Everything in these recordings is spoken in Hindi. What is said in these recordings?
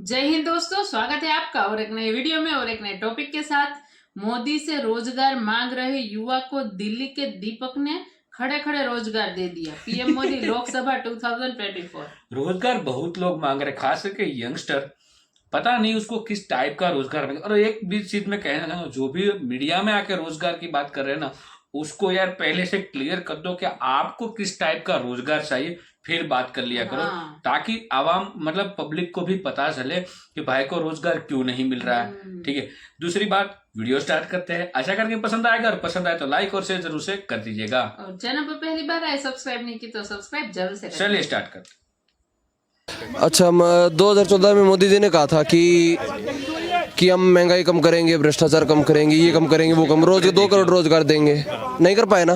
जय हिंद दोस्तों, स्वागत है आपका और एक नए वीडियो में और एक नए टॉपिक के साथ। मोदी से रोजगार मांग रहे युवा को दिल्ली के दीपक ने खड़े खड़े रोजगार दे दिया। पीएम मोदी लोकसभा 2024। रोजगार बहुत लोग मांग रहे, खास करके यंगस्टर। पता नहीं उसको किस टाइप का रोजगार मिलेगा। और एक भी चीज में कहना चाहूंगा, जो भी मीडिया में आके रोजगार की बात कर रहे हैं ना, उसको यार पहले से क्लियर कर दो कि आपको किस टाइप का रोजगार चाहिए, फिर बात कर लिया करो। ताकि आवाम मतलब पब्लिक को भी पता चले कि भाई को रोजगार क्यों नहीं मिल रहा है। ठीक है, दूसरी बात, वीडियो स्टार्ट करते हैं। आशा करके पसंद आएगा, और पसंद आए तो लाइक और शेयर जरूर से कर दीजिएगा। और चैनल पर पहली बार आए, सब्सक्राइब नहीं की तो सब्सक्राइब जरूर से करें। चलिए स्टार्ट करते। अच्छा, 2014 में मोदी जी ने कहा था कि हम महंगाई कम करेंगे, भ्रष्टाचार कम करेंगे, ये कम करेंगे, वो कम, रोज 2 करोड़ रोजगार देंगे। नहीं कर पाए ना।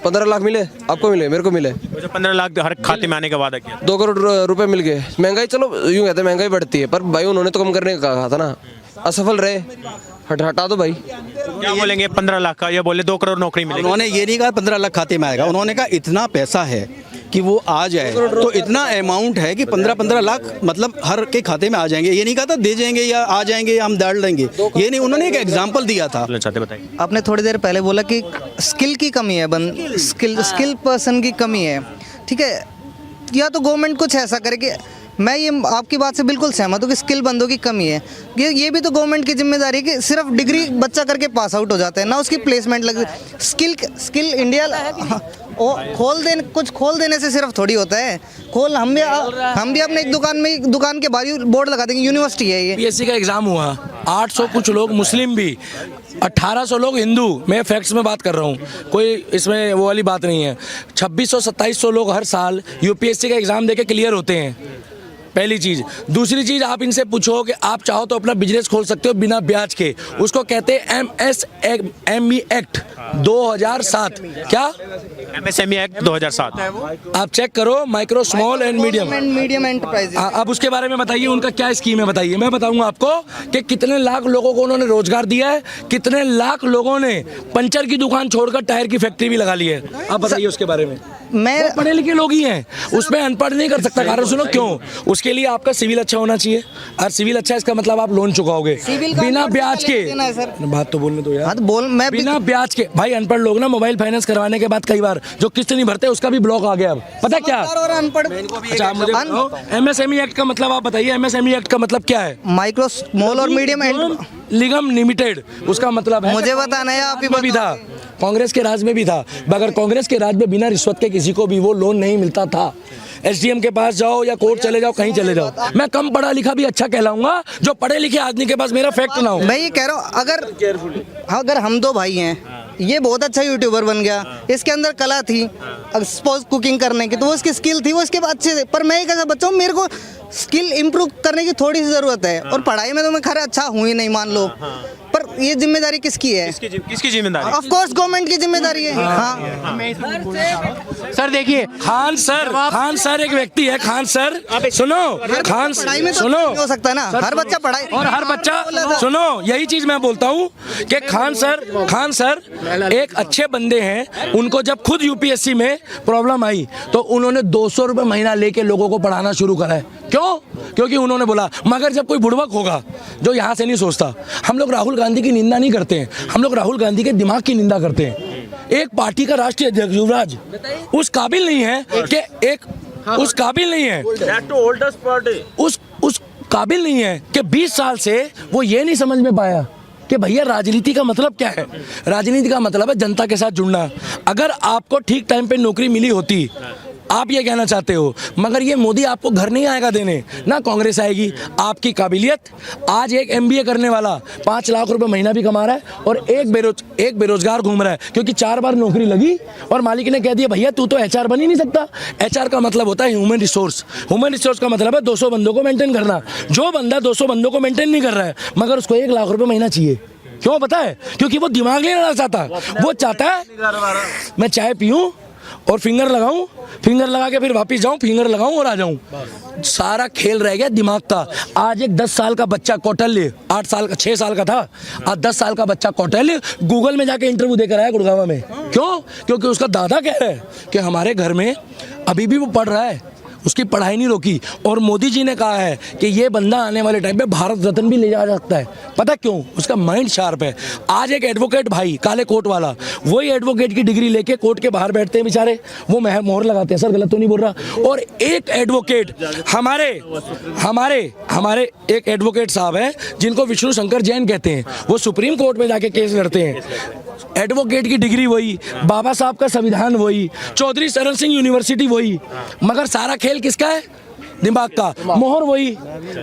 15 लाख मिले, आपको मिले, मेरे को मिले। 15 लाख हर खाते में आने का वादा किया, 2 करोड़ रुपए मिल गए। महंगाई, चलो यूं कहते हैं महंगाई बढ़ती है, पर भाई उन्होंने तो कम करने का कहा था ना। असफल रहे, हटा दो भाई। क्या बोलेंगे? 15 लाख का, ये बोले 2 करोड़ नौकरी मिलेगी। उन्होंने ये नहीं कहा 15 लाख खाते में आएगा, उन्होंने कहा इतना पैसा है कि वो आ जाए, तो इतना अमाउंट है कि 15 लाख मतलब हर के खाते में आ जाएंगे। ये नहीं कहा था दे जाएंगे या आ जाएंगे या हम डाल देंगे, ये नहीं। उन्होंने एक एग्जाम्पल दिया था। चाहते बताइए। आपने थोड़ी देर पहले बोला कि स्किल की कमी है, स्किल पर्सन की कमी है। ठीक है, या तो गवर्नमेंट कुछ ऐसा करे कि मैं ये आपकी बात से बिल्कुल सहमत हूँ कि स्किल बंदों की कमी है। ये भी तो गवर्नमेंट की जिम्मेदारी है कि सिर्फ डिग्री बच्चा करके पास आउट हो जाता है ना, उसकी प्लेसमेंट लग। स्किल इंडिया कुछ खोल देने से सिर्फ थोड़ी होता है। हम भी अपने एक दुकान के बाहर बोर्ड लगा देंगे, यूनिवर्सिटी है ये। यूपीएससी का एग्जाम हुआ, 800 कुछ लोग मुस्लिम भी, 1800 लोग हिंदू। मैं फैक्ट्स में बात कर रहा हूँ, कोई इसमें वो वाली बात नहीं है। 2600-2700 लोग हर साल यूपीएससी का एग्जाम देके क्लियर होते हैं। पहली चीज़। दूसरी चीज़, आप इनसे पूछो कि आप चाहो तो अपना बिजनेस खोल सकते हो बिना ब्याज के। उसको कहते हैं MSME एक्ट 2007। क्या? MSME act 2007। आप चेक करो, micro small and medium enterprise. अब उसके बारे में बताइए, उनका क्या स्कीम है बताइए। मैं बताऊंगा आपको कि कितने लाख लोगों को उन्होंने रोजगार दिया है, कितने लाख लोगों ने पंचर की दुकान छोड़कर टायर की फैक्ट्री भी लगा ली है। आप बताइए उसके बारे में। मैं पढ़े लिखे लोग ही हैं, उसमें अनपढ़ नहीं कर सकता। कारण सुनो क्यों? उसके लिए आपका सिविल अच्छा होना चाहिए, और सिविल अच्छा इसका मतलब आप लोन चुकाओगे बिना ब्याज के। बात तो बोलने दो यार। मैं बिना ब्याज के। भाई अनपढ़ लोग ना मोबाइल फाइनेंस करवाने के बाद कई बार जो किस्त नहीं भरते उसका भी ब्लॉक आ गया। अब पता क्या? अच्छा, आप मुझे बताओ, MSME एक्ट का मतलब आप बताइए। MSME एक्ट का मतलब क्या है? माइक्रो स्मॉल और मीडियम निगम लिमिटेड, उसका मतलब है। मुझे बताना है, आप ही भी था, कांग्रेस के राज में भी था। मगर कांग्रेस के राज में बिना रिश्वत के किसी को भी वो लोन नहीं मिलता था। SDM के पास जाओ या कोर्ट चले जाओ, कहीं चले जाओ। मैं कम पढ़ा लिखा भी अच्छा कहलाऊंगा जो पढ़े लिखे आदमी के पास मेरा फैक्ट ना हो। मैं ये कह रहा हूँ, अगर हम दो भाई हैं, ये बहुत अच्छा यूट्यूबर बन गया, इसके अंदर कला थी, सपोज कुकिंग करने की, तो वो इसकी स्किल थी, वो इसके अच्छे थे। पर मैं एक ऐसा बच्चा हूँ, मेरे को स्किल इम्प्रूव करने की थोड़ी सी ज़रूरत है। और पढ़ाई में तो मैं खैर अच्छा हूँ ही नहीं, मान लो। पर ये जिम्मेदारी किसकी है? किसकी जिम्मेदारी? ऑफ कोर्स गवर्नमेंट की जिम्मेदारी है। हाँ। सर देखिए, खान सर एक व्यक्ति है। खान सर सुनो, खान सुनो, हो सकता है ना हर बच्चा पढ़ाई, और हर बच्चा सुनो, यही चीज मैं बोलता हूँ कि खान सर एक अच्छे बंदे हैं। उनको जब खुद यूपीएससी में प्रॉब्लम आई तो उन्होंने 200 रुपये महीना लेके लोगों को पढ़ाना शुरू करा है। क्यों? क्योंकि उन्होंने बोला मगर जब कोई बुड़बक होगा जो यहाँ से नहीं सोचता, हम लोग राहुल गांधी की निंदा नहीं करते हैं, हम लोग राहुल गांधी के दिमाग की निंदा करते हैं। एक पार्टी का राष्ट्रीय अध्यक्ष युवराज उस काबिल नहीं है कि उस काबिल नहीं है उस काबिल नहीं है कि 20 साल से वो ये नहीं समझ में पाया कि भैया राजनीति का मतलब क्या है। राजनीति का मतलब है जनता के साथ जुड़ना। अगर आपको ठीक टाइम पे नौकरी मिली होती, आप ये कहना चाहते हो, मगर ये मोदी आपको घर नहीं आएगा देने, ना कांग्रेस आएगी। आपकी काबिलियत, आज एक MBA करने वाला 5 लाख रुपए महीना भी कमा रहा है और एक बेरोजगार घूम रहा है, क्योंकि 4 बार नौकरी लगी और मालिक ने कह दिया भैया तू तो HR बन ही नहीं सकता। HR का मतलब होता है ह्यूमन रिसोर्स। ह्यूमन रिसोर्स का मतलब है 200 बंदों को मेंटेन करना। जो बंदा 200 बंदों को मेंटेन नहीं कर रहा है, मगर उसको 1 लाख रुपए महीना चाहिए। क्यों पता है? क्योंकि वो दिमाग नहीं लगाना चाहता। वो चाहता है मैं चाय पीऊँ और फिंगर लगाऊं, फिंगर लगा के फिर वापिस जाऊं, फिंगर लगाऊं और आ जाऊं। सारा खेल रह गया दिमाग का। आज एक 10 साल का बच्चा कौटल्य, 8 साल का 6 साल का था, आज 10 साल का बच्चा कौटल्य गूगल में जाके इंटरव्यू देकर आया गुड़गांव में। क्यों? क्योंकि उसका दादा कह रहा है कि हमारे घर में अभी भी वो पढ़ रहा है, उसकी पढ़ाई नहीं रोकी। और मोदी जी ने कहा है कि ये बंदा आने वाले टाइम पे भारत रत्न भी ले जा सकता है। पता क्यों? उसका माइंड शार्प है। आज एक एडवोकेट भाई काले कोट वाला, वही एडवोकेट की डिग्री लेके कोर्ट के बाहर बैठते हैं बेचारे, वो मोहर लगाते हैं। सर गलत तो नहीं बोल रहा? और एक एडवोकेट हमारे एक एडवोकेट साहब हैं जिनको विष्णु शंकर जैन कहते हैं, वो सुप्रीम कोर्ट में जाके केस लड़ते हैं। एडवोकेट की डिग्री वही, बाबा साहब का संविधान वही, चौधरी चरण सिंह यूनिवर्सिटी वही, मगर सारा खेल किसका है? दिमाग का। मोहर वही,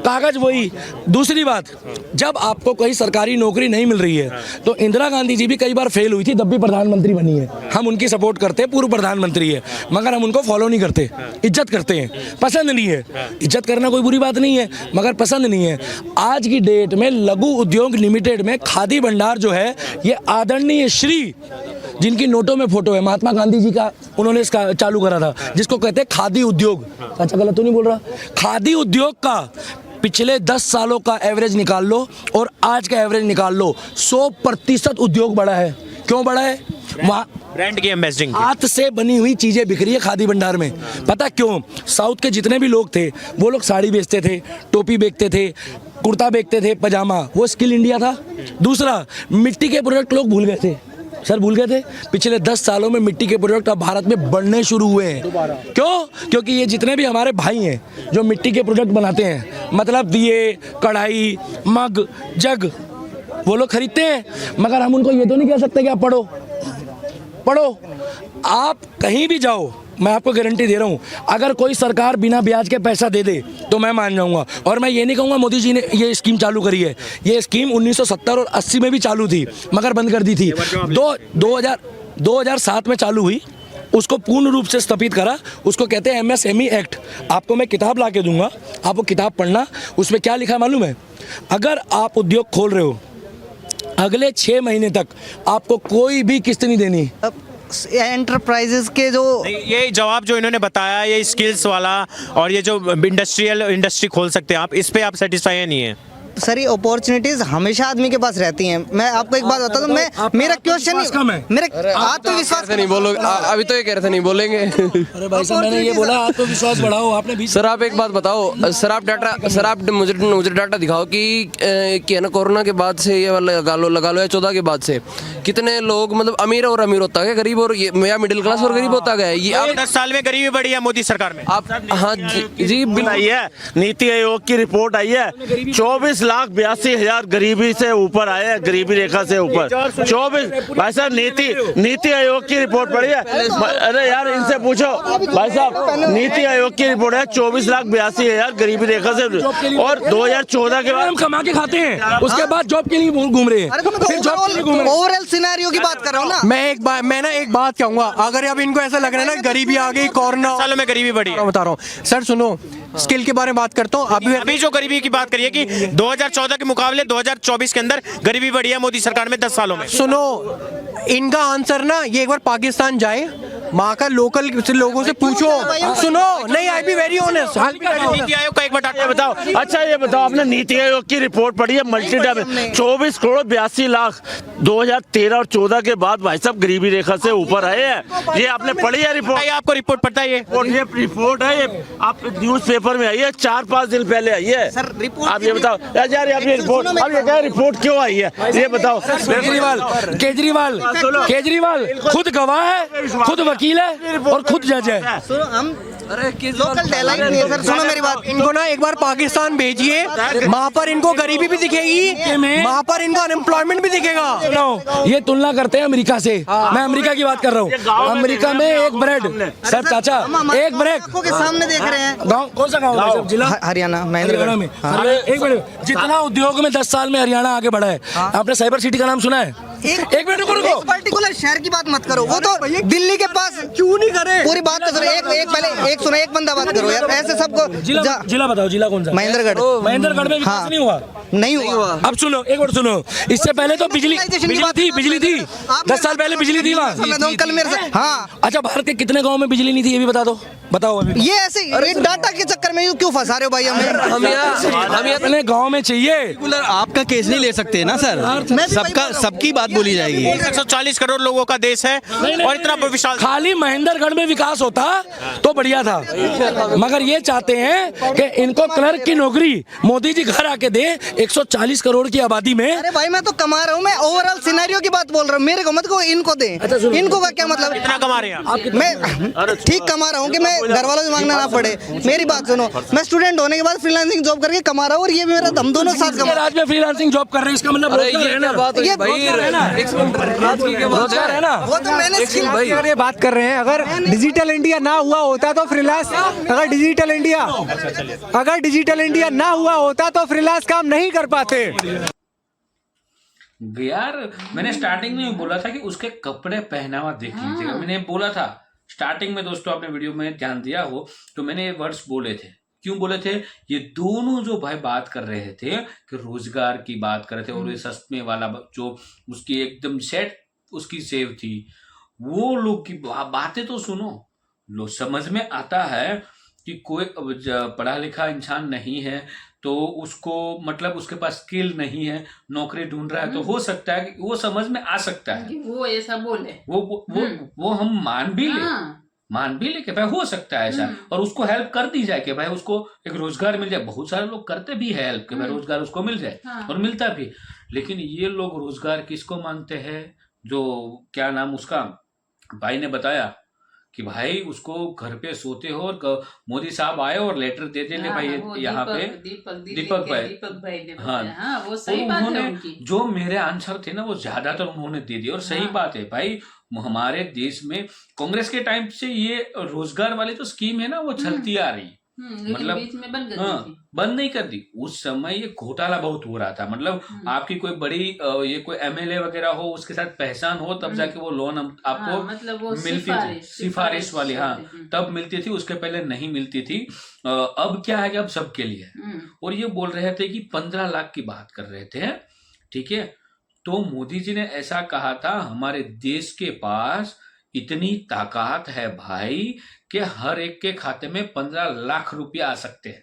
कागज वही। दूसरी बात, जब आपको कोई सरकारी नौकरी नहीं मिल रही है तो इंदिरा गांधी जी भी कई बार फेल हुई थी, तब भी प्रधानमंत्री बनी है। हम उनकी सपोर्ट करते हैं, पूर्व प्रधानमंत्री है, मगर हम उनको फॉलो नहीं करते, इज्जत करते हैं, पसंद नहीं है। इज्जत करना कोई बुरी बात नहीं है, मगर पसंद नहीं है। आज की डेट में लघु उद्योग लिमिटेड में खादी भंडार जो है, ये आदरणीय श्री, जिनकी नोटों में फोटो है, महात्मा गांधी जी का, उन्होंने इसका चालू करा था, जिसको कहते हैं खादी उद्योग। अच्छा गलत तो नहीं बोल रहा? खादी उद्योग का पिछले 10 सालों का एवरेज निकाल लो और आज का एवरेज निकाल लो, 100% उद्योग बढ़ा है। क्यों बढ़ा है? वहाँ ब्रांड की एम्बेसडरिंग, हाथ से बनी हुई चीजें बिक रही है खादी भंडार में। पता क्यों? साउथ के जितने भी लोग थे, वो लोग साड़ी बेचते थे, टोपी बेचते थे, कुर्ता बेचते थे, पजामा, वो स्किल इंडिया था। दूसरा, मिट्टी के प्रोडक्ट लोग भूल गए थे। सर भूल गए थे? पिछले 10 सालों में मिट्टी के प्रोडक्ट अब भारत में बढ़ने शुरू हुए हैं। क्यों? क्योंकि ये जितने भी हमारे भाई हैं जो मिट्टी के प्रोडक्ट बनाते हैं, मतलब दिए, कढ़ाई, मग, जग, वो लोग खरीदते हैं, मगर हम उनको ये तो नहीं कह सकते कि आप पढ़ो। आप कहीं भी जाओ, मैं आपको गारंटी दे रहा हूँ, अगर कोई सरकार बिना ब्याज के पैसा दे दे तो मैं मान जाऊंगा। और मैं ये नहीं कहूँगा मोदी जी ने ये स्कीम चालू करी है, ये स्कीम 1970 और 80 में भी चालू थी, मगर बंद कर दी थी। 2007 में चालू हुई, उसको पूर्ण रूप से स्थापित करा, उसको कहते हैं MSME एक्ट। आपको मैं किताब ला के दूंगा, आप वो किताब पढ़ना। उसमें क्या लिखा है मालूम है? अगर आप उद्योग खोल रहे हो, अगले 6 महीने तक आपको कोई भी किस्त नहीं देनी। एंटरप्राइजेस के जो ये जवाब जो इन्होंने बताया, ये स्किल्स वाला और ये जो इंडस्ट्री खोल सकते हैं आप, इस पे आप सेटिस्फाई नहीं है? सारी अपॉर्चुनिटीज हमेशा आदमी के पास रहती हैं। मैं आपको एक बात बता दूं, मैं मेरा क्वेश्चन मेरा आत्मविश्वास नहीं बोलोगे? अभी तो ये कह रहे थे नहीं बोलेंगे। अरे भाई साहब, मैंने ये बोला आत्मविश्वास बढ़ाओ, आपने भी। सर आप एक बात बताओ, सर आप मुझे डाटा दिखाओ कि है ना, कोरोना के बाद से ये वाला लगा लो या 14 के बाद से कितने लोग, मतलब अमीर होता है, गरीब और या मिडिल क्लास और गरीब होता गया है। ये 10 साल में गरीबी बढ़ी है मोदी सरकार में। आप हाँ जी आई है, नीति आयोग की रिपोर्ट आई है, 24,82,000 गरीबी से ऊपर आए हैं, गरीबी रेखा से ऊपर 24। भाई साहब नीति आयोग की रिपोर्ट पढ़ी है? अरे यार इनसे पूछो भाई साहब, नीति आयोग की रिपोर्ट है 24,82,000 गरीबी रेखा से, और 2014 के बाद हम कमा के खाते हैं, उसके बाद जॉब के लिए घूम रहे हैं, फिर जॉब के लिए घूम रहे हैं। ओवरऑल सिनेरियो की बात कर रहा हूँ ना मैं एक बात कहूंगा, अगर अब इनको ऐसा लग रहा है ना गरीबी आ गई, कोरोना सालों में गरीबी बढ़ी है, बता रहा हूँ सर, सुनो, स्किल के बारे में बात करता हूँ। अभी जो गरीबी की बात करिए कि 2014 के मुकाबले 2024 के अंदर गरीबी बढ़ी है मोदी सरकार में 10 सालों में। सुनो, इनका आंसर ना, ये एक बार पाकिस्तान जाए, वहाँ का लोकल लोगों से पूछो। सुनो, नहीं, आई be very honest. NITI Aayog का एक बार बताओ। अच्छा ये बताओ, आपने नीति आयोग की रिपोर्ट पढ़ी है? मल्टी 24 करोड़ 82 लाख 2013 और 14 के बाद भाई साहब गरीबी रेखा से ऊपर आए हैं। ये आपने पढ़ी है रिपोर्ट? आपको रिपोर्ट पता है? ये रिपोर्ट है, ये आप न्यूज पेपर में आई है, 4-5 दिन पहले आई है। सर रिपोर्ट आप ये बताओ यार, आप ये रिपोर्ट, अब ये क्या रिपोर्ट क्यों आई है ये बताओ? केजरीवाल खुद गवाह है, खुद वकील है और खुद जज है। हम लोकल डेलाइट नहीं है सर। सुनो मेरी बात, इनको ना एक बार पाकिस्तान भेजिए, वहाँ पर इनको गरीबी भी दिखेगी, वहाँ पर इनको अनएम्प्लॉयमेंट भी दिखेगा। सुनो, ये तुलना करते हैं अमेरिका से, मैं अमेरिका की बात कर रहा हूँ। अमेरिका में एक ब्रेड, सर चाचा, एक ब्रेड आंखों के सामने देख रहे हैं। गाँव कौन सा गाँव है? जिला हरियाणा, हरियाणा में। एक मिनट, जितना उद्योग में 10 साल में हरियाणा आगे बढ़ा है, आपने साइबर सिटी का नाम सुना है? एक मिनट रुको, पर्टिकुलर शहर की बात मत करो, वो तो दिल्ली के पास क्यों नहीं करे? पूरी बात तो सुनो, एक बंदा बात करो यार, ऐसे सबको। जिला बताओ, जिला कौन सा? महेंद्रगढ़। महेंद्रगढ़ में विकास नहीं हुआ? नहीं हुआ। अब सुनो, एक और सुनो, इससे पहले तो बिजली थी 10 साल पहले बिजली थी वहाँ। कल मेरे से, हाँ। अच्छा, भारत के कितने गाँव में बिजली नहीं थी, ये भी बता दो, बताओ अभी। ये ऐसे डाटा के चक्कर में क्यों फंसा रहे हो भाई हमें? हमें अपने गाँव में चाहिए। आपका केस नहीं ले सकते ना सर, सबकी बात बोली जाएगी। 140 करोड़ लोगों का देश है और इतना विशाल। खाली महेंद्रगढ़ में विकास होता तो बढ़िया था, मगर ये चाहते हैं कि इनको क्लर्क की नौकरी मोदी जी घर आके दे 140 करोड़ की आबादी में। अरे भाई मैं तो कमा रहा हूँ, मैं ओवरऑल सिनेरियो की बात बोल रहा हूँ, मेरे को मत को इनको दे। इनको का क्या मतलब? कितना कमा रहे हैं आप? मैं ठीक कमा रहा हूँ कि मैं घर वालों से मांगना ना पड़े। मेरी बात सुनो, मैं स्टूडेंट होने के बाद फ्रीलांसिंग जॉब करके कमा रहा हूँ और ये भी मेरा, हम दोनों साथ कमा। राज्य में फ्रीलांसिंग जॉब कर रहे हैं, इसका मतलब रोजगार है ना? रोजगार है ना? वो तो मैंने स्किल ये बात कर रहे हैं, अगर डिजिटल इंडिया ना हुआ होता तो फ्रीलांस, अगर डिजिटल इंडिया ना हुआ होता तो फ्रीलांस काम नहीं कर पाते। यार मैंने स्टार्टिंग में बोला था कि उसके कपड़े पहनावा देख लीजिएगा। मैंने बोला था स्टार्टिंग में, दोस्तों आपने वीडियो में ध्यान दिया हो तो मैंने ये वर्ड्स बोले थे। क्यों बोले थे? ये दोनों जो भाई बात कर रहे थे कि रोजगार की बात कर रहे थे, और ये सस्ते वाला जो उसकी एकदम सेट उसकी सेव थी, वो लोग की बातें तो सुनो, लो समझ में आता है कि कोई पढ़ा लिखा इंसान नहीं है तो उसको मतलब उसके पास स्किल नहीं है, नौकरी ढूंढ रहा है, तो हो सकता है कि वो समझ में आ सकता है, वो ऐसा बोले, वो हम मान भी ले कि भाई हो सकता है ऐसा, और उसको हेल्प कर दी जाए कि भाई उसको एक रोजगार मिल जाए। बहुत सारे लोग करते भी है हेल्प कि भाई रोजगार उसको मिल जाए, और मिलता भी। लेकिन ये लोग रोजगार किसको मांगते हैं? जो क्या नाम उसका भाई ने बताया कि भाई उसको घर पे सोते हो और मोदी साहब आए और लेटर दे दे ले भाई यहाँ पे दीपक भाई ने, हाँ वो सही बात है उनकी। जो मेरे आंसर थे ना वो ज्यादातर उन्होंने दे दिए, और सही बात है भाई। हमारे देश में कांग्रेस के टाइम से ये रोजगार वाली जो स्कीम है ना वो चलती आ रही, मतलब बीच में बंद कर दी थी। बंद नहीं कर दी। उस समय ये घोटाला बहुत हो रहा था, मतलब आपकी कोई बड़ी ये कोई एमएलए वगैरह हो, उसके साथ पहचान हो, तब जाके वो लोन आपको मतलब वो मिलती थी, सिफारिश वाली, हाँ तब मिलती थी, उसके पहले नहीं मिलती थी। अब क्या है कि अब सबके लिए। और ये बोल रहे थे कि 15 लाख की बात कर रहे थे, ठीक है। तो मोदी जी ने ऐसा कहा था, हमारे देश के पास इतनी ताकत है भाई कि हर एक के खाते में 15 लाख रुपया आ सकते हैं,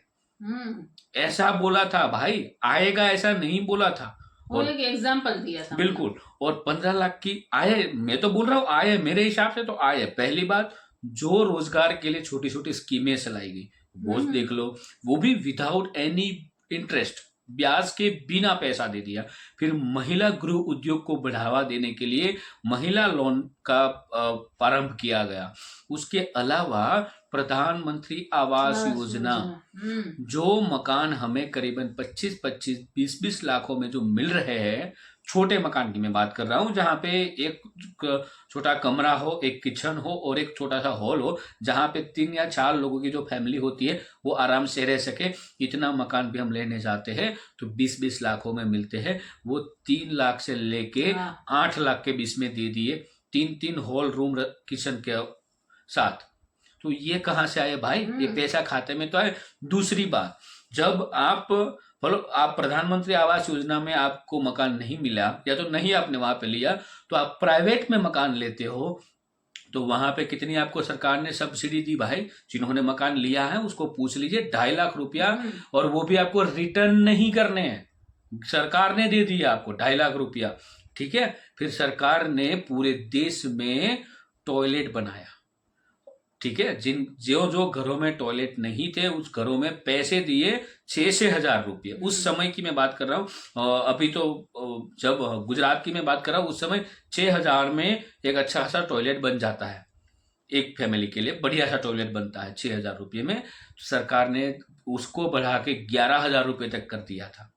ऐसा बोला था भाई। आएगा ऐसा नहीं बोला था, और एक एग्जाम्पल दिया था बिल्कुल। और 15 लाख की आए, मैं तो बोल रहा हूँ आए, मेरे हिसाब से तो आए। पहली बात, जो रोजगार के लिए छोटी छोटी स्कीमें चलाई गई वो देख लो, वो भी विदाउट एनी इंटरेस्ट, ब्याज के बिना पैसा दे दिया। फिर महिला गृह उद्योग को बढ़ावा देने के लिए महिला लोन का प्रारंभ किया गया। उसके अलावा प्रधानमंत्री आवास योजना, जो मकान हमें करीबन 25-25, 20-20 लाखों में जो मिल रहे हैं, छोटे मकान की मैं बात कर रहा हूं, जहां पे एक छोटा कमरा हो, एक किचन हो और एक छोटा सा हॉल हो, जहां पे 3 या 4 लोगों की जो फैमिली होती है वो आराम से रह सके। इतना मकान भी हम लेने जाते हैं तो 20-20 लाखों में मिलते हैं। वो 3 लाख से लेके 8 लाख के बीच में दे दिए, 3-3 हॉल रूम किचन के साथ। तो ये कहाँ से आए भाई? ये पैसा खाते में तो आए। दूसरी बात, जब आप प्रधानमंत्री आवास योजना में आपको मकान नहीं मिला या तो नहीं आपने वहां पे लिया, तो आप प्राइवेट में मकान लेते हो, तो वहां पे कितनी आपको सरकार ने सब्सिडी दी भाई? जिन्होंने मकान लिया है उसको पूछ लीजिए, 2.5 लाख रुपया, और वो भी आपको रिटर्न नहीं करने हैं, सरकार ने दे दिया आपको 2.5 लाख रुपया, ठीक है। फिर सरकार ने पूरे देश में टॉयलेट बनाया, ठीक है। जो घरों में टॉयलेट नहीं थे उस घरों में पैसे दिए 6 हजार रुपये। उस समय की मैं बात कर रहा हूँ, अभी तो जब गुजरात की मैं बात कर रहा हूँ, उस समय 6,000 में एक अच्छा खासा टॉयलेट बन जाता है, एक फैमिली के लिए बढ़िया सा टॉयलेट बनता है 6,000 रुपये में। तो सरकार ने उसको बढ़ा के 11,000 रुपये तक कर दिया था,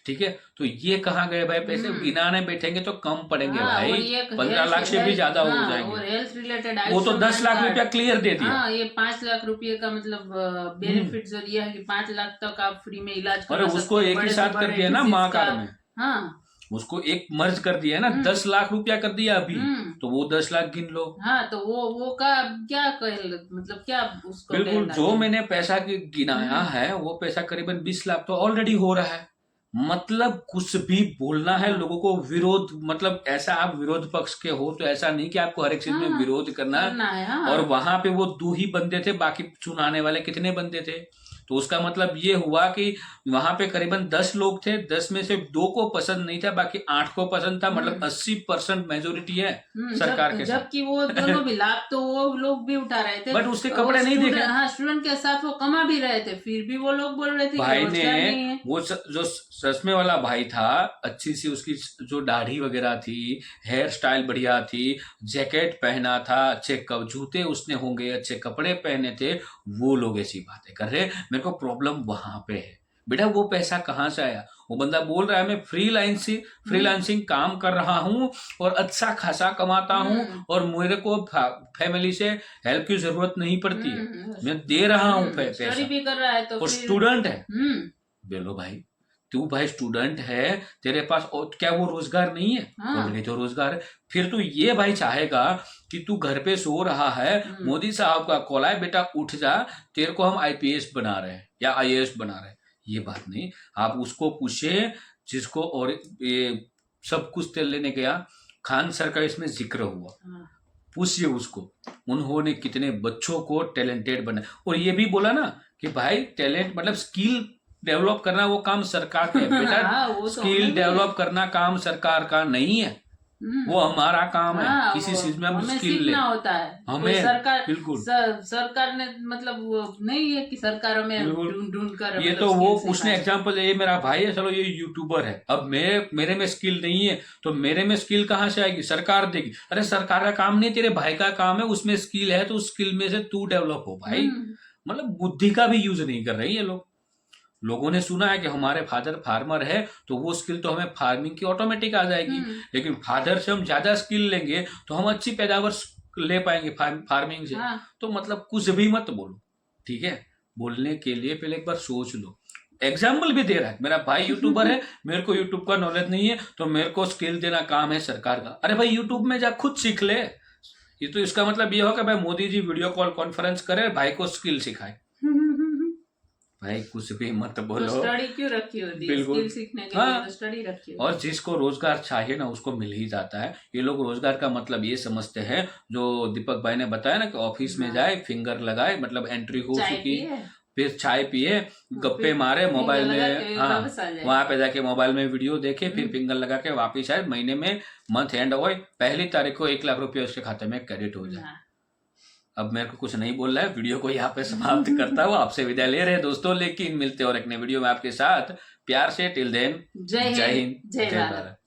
ठीक है। तो ये कहाँ गए भाई पैसे? गिनाने बैठेंगे तो कम पड़ेंगे भाई, 15 लाख से भी ज्यादा हो जाएंगे। और हेल्थ रिलेटेड वो तो 10 लाख रुपया क्लियर दे दिया। ये 5 लाख रुपए का मतलब बेनिफिट जो दिया है कि 5 लाख तक आप फ्री में इलाज करा सकते हैं। उसको एक ही साथ कर दिया ना माँ कार्ड में, हाँ उसको एक मर्ज कर दिया ना, 10 लाख रुपया कर दिया अभी, तो वो 10 लाख गिन लो। हाँ, तो वो का क्या मतलब क्या उसको बिल्कुल, जो मैंने पैसा गिनाया है वो पैसा करीबन 20 लाख तो ऑलरेडी हो रहा है। मतलब कुछ भी बोलना है लोगों को, विरोध, मतलब ऐसा आप विरोध पक्ष के हो तो ऐसा नहीं कि आपको हर एक चीज में हाँ, विरोध करना है हाँ। और वहां पे वो 2 ही बंदे थे, बाकी चुनाने वाले कितने बंदे थे? तो उसका मतलब ये हुआ कि वहां पे करीबन 10 लोग थे, 10 में से 2 को पसंद नहीं था, बाकी 8 को पसंद था। मतलब 80% मेजोरिटी है सरकार के साथ। जबकि वो दोनों भी लाभ तो वो लोग भी उठा रहे थे, बट उसके कपड़े नहीं देखे। हाँ, स्टूडेंट के साथ वो कमा भी रहे थे, फिर भी वो लोग बोल रहे थे भाई कि रोजगार नहीं ने है। वो जो चश्मे वाला भाई था, अच्छी सी उसकी जो दाढ़ी वगैरह थी, हेयर स्टाइल बढ़िया थी, जैकेट पहना था, अच्छे जूते उसने होंगे, अच्छे कपड़े पहने थे, वो लोग ऐसी बातें कर रहे। मेरे को प्रॉब्लम वहां पे है बेटा, वो पैसा कहाँ से आया? वो बंदा बोल रहा है मैं फ्रीलांसिंग काम कर रहा हूँ और अच्छा खासा कमाता हूँ और मेरे को फैमिली से हेल्प की जरूरत नहीं पड़ती है, मैं दे रहा हूँ पैसा, स्टडी भी कर रहा है तो और फिर- स्टूडेंट है। बोलो भाई, तू भाई स्टूडेंट है, तेरे पास और क्या वो रोजगार नहीं है? हाँ। बोले तो रोजगार है। फिर तू ये भाई चाहेगा कि तू घर पे सो रहा है, मोदी साहब का कॉल है, बेटा उठ जा, तेरे को हम आईपीएस बना रहे हैं या आईएएस बना रहे हैं। ये बात नहीं, आप उसको पूछे जिसको, और ये सब कुछ तेल लेने गया, खान सर का इसमें जिक्र हुआ, पूछिए उसको, उन्होंने कितने बच्चों को टैलेंटेड बनाया। और ये भी बोला ना कि भाई टैलेंट मतलब स्किल डेवलप करना वो काम सरकार का है बेटा। हाँ, वो तो स्किल हमें भी- डेवलप करना काम सरकार का नहीं है, वो हमारा काम है। हाँ, किसी वो चीज में हम हमें स्किल ले, सीखना होता है। हमें कोई सरकार बिल्कुल सरकार ने मतलब वो नहीं है कि सरकार में बिल्कुल। ढूंढ कर ये मतलब तो वो skill उसने सिखाए। एग्जांपल, ये मेरा भाई है, चलो ये यूट्यूबर है, अब मेरे में स्किल नहीं है तो मेरे में स्किल कहाँ से आएगी? सरकार देगी। अरे सरकार का काम नहीं, तेरे भाई का काम है, उसमें स्किल है तो उस स्किल में से तू डेवलप हो भाई। मतलब बुद्धि का भी यूज नहीं कर रहे ये लोग। लोगों ने सुना है कि हमारे फादर फार्मर है तो वो स्किल तो हमें फार्मिंग की ऑटोमेटिक आ जाएगी, लेकिन फादर से हम ज्यादा स्किल लेंगे तो हम अच्छी पैदावार ले पाएंगे फार्मिंग से। हाँ। तो मतलब कुछ भी मत बोलो, ठीक है? बोलने के लिए पहले एक बार सोच लो। एग्जाम्पल भी दे रहा है, मेरा भाई यूट्यूबर है, मेरे को यूट्यूब का नॉलेज नहीं है तो मेरे को स्किल देना काम है सरकार का। अरे भाई यूट्यूब में जा खुद सीख ले। ये तो इसका मतलब ये होगा भाई Modi ji video call conference करे, भाई को स्किल सिखाए। भाई कुछ भी मत बोलो। तो स्टडी क्यों रखी होती है? बिल्कुल। स्किल सीखने के हाँ। लिए तो स्टडी रखी होती है। और जिसको रोजगार चाहिए ना उसको मिल ही जाता है। ये लोग रोजगार का मतलब ये समझते हैं, जो दीपक भाई ने बताया ना कि ऑफिस में जाए, फिंगर लगाए, मतलब एंट्री हो चाय चुकी, पिए, फिर चाय पिए, गप्पे फिर मारे मोबाइल फिंगर लगा में, के हाँ वापस आ जाए। वहां पे जाके मोबाइल में वीडियो देखे, फिर फिंगर लगा के वापिस आए, महीने में मंथ एंड हो, 1 तारीख को 1 लाख रुपये उसके खाते में क्रेडिट हो जाए। हाँ। अब मेरे को कुछ नहीं बोल रहा है, वीडियो को यहाँ पे समाप्त करता हूँ, आपसे विदा ले रहे हैं दोस्तों, लेकिन मिलते और एक नए वीडियो में आपके साथ प्यार से। टिल देन जय हिंद, जय भारत।